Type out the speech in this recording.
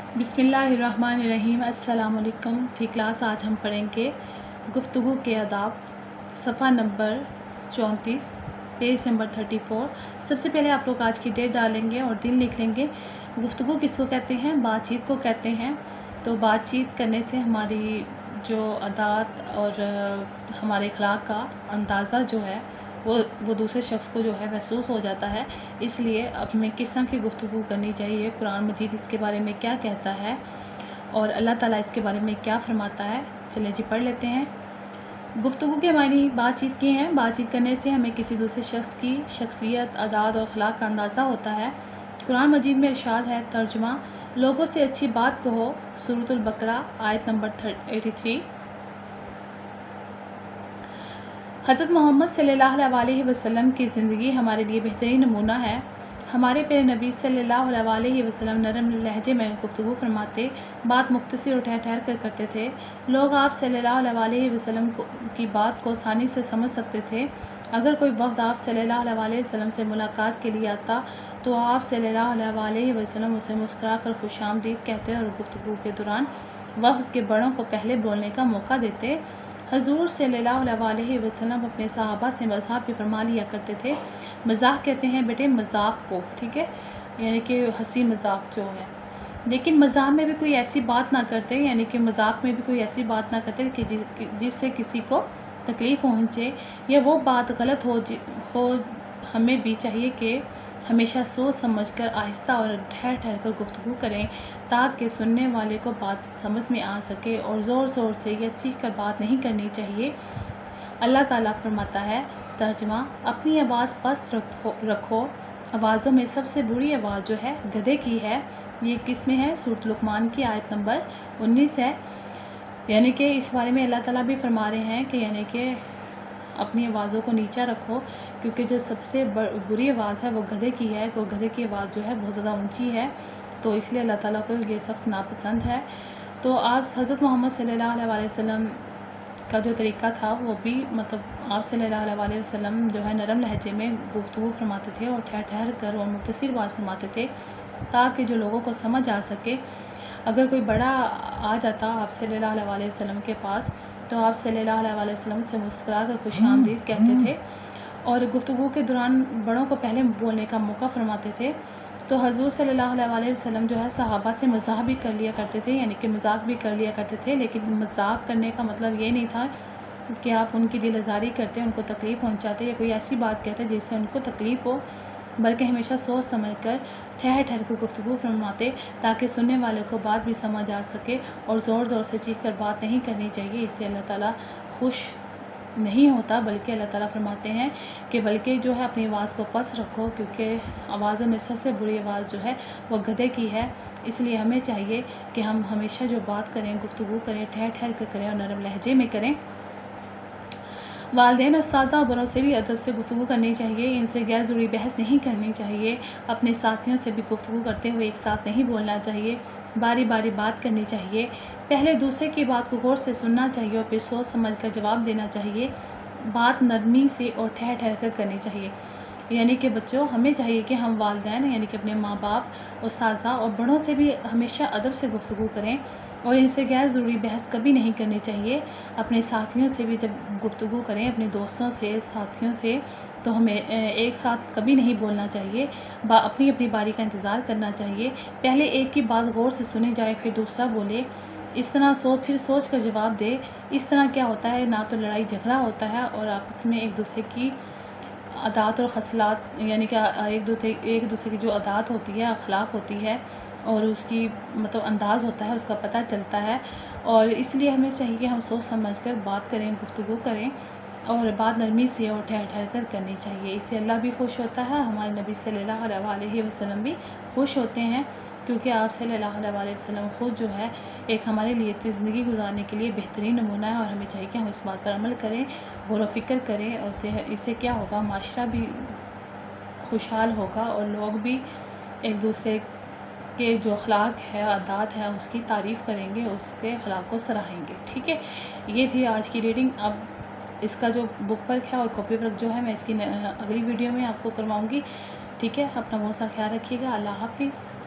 बिस्मिल्लाहिर्रहमानिर्रहीम। अस्सलाम वालेकुम। ठीक क्लास, आज हम पढ़ेंगे गुफ्तगू के आदाब, सफ़ा नंबर 34, पेज नंबर 34। सबसे पहले आप लोग आज की डेट डालेंगे और दिन लिख लेंगे। गुफ्तगू किसको कहते हैं? बातचीत को कहते हैं। तो बातचीत करने से हमारी जो आदात और हमारे अखलाक का अंदाज़ा जो है वो दूसरे शख्स को जो है महसूस हो जाता है। इसलिए अब हमें किस तरह की गुफ्तगू करनी चाहिए, कुरान मजीद इसके बारे में क्या कहता है और अल्लाह ताला इसके बारे में क्या फरमाता है। चलिए जी पढ़ लेते हैं। गुफ्तगू के मानी बातचीत की हैं। बातचीत करने से हमें किसी दूसरे शख्स की शख्सियत, आदात और अखलाक का अंदाज़ा होता है। कुरान मजीद में इरशाद है, तर्जुमा, लोगों से अच्छी बात कहो। सूरतुल बकरा आयत नंबर 83। हज़रत मोहम्मद सल्लल्लाहु अलैहि वसल्लम की ज़िंदगी हमारे लिए बेहतरीन नमूना है। हमारे प्यारे नबी सल्लल्लाहु अलैहि वसल्लम नरम लहजे में गुफ्तगू फरमाते, बात मुख्तसर और ठहर ठहर कर करते थे। लोग आप सल्लल्लाहु अलैहि वसल्लम की बात को आसानी से समझ सकते थे। अगर कोई वफ़द आप सल्लल्लाहु अलैहि वसल्लम से मुलाकात के लिए आता तो आप सल्लल्लाहु अलैहि वसल्लम उसे मुस्कुरा कर खुशामदीद कहते और गुफ्तगू के दौरान वफ़द के बड़ों को पहले बोलने का मौका देते। हजूर सल्लल्लाहु अलैहि वसल्लम अपने सहाबा से मज़ाक भी फरमा लिया करते थे। मज़ाक कहते हैं बेटे मज़ाक को, ठीक है, यानी कि हंसी मज़ाक जो है। लेकिन मज़ाक में भी कोई ऐसी बात ना करते, यानी कि मज़ाक में भी कोई ऐसी बात ना करते कि जिससे किसी को तकलीफ़ पहुँचे या वो बात गलत हो। हमें भी चाहिए कि हमेशा सोच समझकर आहिस्ता और ठहर ठहर कर गुफ्तगू करें ताकि सुनने वाले को बात समझ में आ सके, और ज़ोर ज़ोर से या चीख कर बात नहीं करनी चाहिए। अल्लाह ताला फरमाता है, तर्जुमा, अपनी आवाज़ पस्त रखो। आवाज़ों में सबसे बुरी आवाज़ जो है गधे की है। ये किस में है? सूरत लुकमान की आयत नंबर 19 है। यानी कि इस बारे में अल्लाह ताला भी फरमा रहे हैं कि यानी कि अपनी आवाज़ों को नीचा रखो, क्योंकि जो सबसे बुरी आवाज़ है वो गधे की है। वो गधे की आवाज़ जो है बहुत ज़्यादा ऊंची है, तो इसलिए अल्लाह ताला को ये सख्त नापसंद है। तो आप हज़रत मोहम्मद सल्लल्लाहु अलैहि वसल्लम का जो तरीका था वो भी मतलब आप सल्लल्लाहु अलैहि वसल्लम जो है नरम लहजे में गुफ्तगू फरमाते थे और ठहर ठहर कर और मुख्तसर बात फरमाते थे ताकि जो लोगों को समझ आ सके। अगर कोई बड़ा आ जाता आप सल्लल्लाहु अलैहि वसल्लम के पास तो आप सल्लल्लाहु अलैहि वसल्लम से मुस्कुरा कर खुशामदीद कहते थे और गुफ्तगू के दौरान बड़ों को पहले बोलने का मौका फरमाते थे। तो हजूर सल्लल्लाहु अलैहि वसल्लम जो है सहाबा से मज़ाक भी कर लिया करते थे, यानी कि मज़ाक भी कर लिया करते थे। लेकिन मज़ाक करने का मतलब ये नहीं था कि आप उनकी दिल आज़ारी करते, उनको तकलीफ़ पहुंचाते या कोई ऐसी बात कहते जिससे उनको तकलीफ़ हो, बल्कि हमेशा सोच समझ कर ठहर ठहर कर गुफ्तगू फरमाते ताकि सुनने वाले को बात भी समझ आ सके, और ज़ोर ज़ोर से चीख कर बात नहीं करनी चाहिए। इससे अल्लाह ताला खुश नहीं होता, बल्कि अल्लाह ताला फरमाते हैं कि बल्कि जो है अपनी आवाज़ को पस्त रखो, क्योंकि आवाज़ों में सबसे बुरी आवाज़ जो है वो गधे की है। इसलिए हमें चाहिए कि हम हमेशा जो बात करें, गुफ्तगू करें, ठहर ठहर कर करें और नरम लहजे में करें। वालिदैन और उस्ताज़ा बड़ों से भी अदब से गुफ्तगू करनी चाहिए। इनसे गैर ज़रूरी बहस नहीं करनी चाहिए। अपने साथियों से भी गुफ्तगू करते हुए एक साथ नहीं बोलना चाहिए। बारी बारी बात करनी चाहिए। पहले दूसरे की बात को गौर से सुनना चाहिए और फिर सोच समझ कर जवाब देना चाहिए। बात नरमी से और ठहर ठहर कर करनी चाहिए। यानी कि बच्चों, हमें चाहिए कि हम वालिदैन यानी कि अपने माँ बाप, उस्ताज़ा और बड़ों से भी हमेशा अदब से गुफ्तगू करें और इनसे गैर ज़रूरी बहस कभी नहीं करनी चाहिए। अपने साथियों से भी जब गुफ्तगू करें, अपने दोस्तों से, साथियों से, तो हमें एक साथ कभी नहीं बोलना चाहिए। अपनी अपनी बारी का इंतज़ार करना चाहिए। पहले एक की बात गौर से सुनी जाए, फिर दूसरा बोले। इस तरह फिर सोच कर जवाब दे। इस तरह क्या होता है, ना तो लड़ाई झगड़ा होता है और आपस में एक दूसरे की अदात और खसलात, यानी कि एक दूसरे की जो अदात होती है, अखलाक होती है और उसकी मतलब अंदाज़ होता है, उसका पता चलता है। और इसलिए हमें चाहिए कि हम सोच समझ कर बात करें, गुफ्तगू करें और बात नरमी से और ठहर ठहर कर करनी चाहिए। इससे अल्लाह भी खुश होता है, हमारे नबी सल्लल्लाहु अलैहि वसल्लम भी खुश होते हैं, क्योंकि आप सल्लल्लाहु अलैहि वसल्लम खुद जो है एक हमारे लिए ज़िंदगी गुजारने के लिए बेहतरीन नमूना है। और हमें चाहिए कि हम इस बात पर अमल करें, गौर व फ़िक्र करें, और इससे क्या होगा, माशरा भी खुशहाल होगा और लोग भी एक दूसरे के जो अखलाक है, आदात है, उसकी तारीफ़ करेंगे, उसके अखलाक को सराहेंगे। ठीक है, ये थी आज की रीडिंग। अब इसका जो बुक वर्क है और कॉपी वर्क जो है मैं इसकी अगली वीडियो में आपको करवाऊँगी। ठीक है, अपना बहुत सा ख्याल रखिएगा। अल्लाह हाफिज़।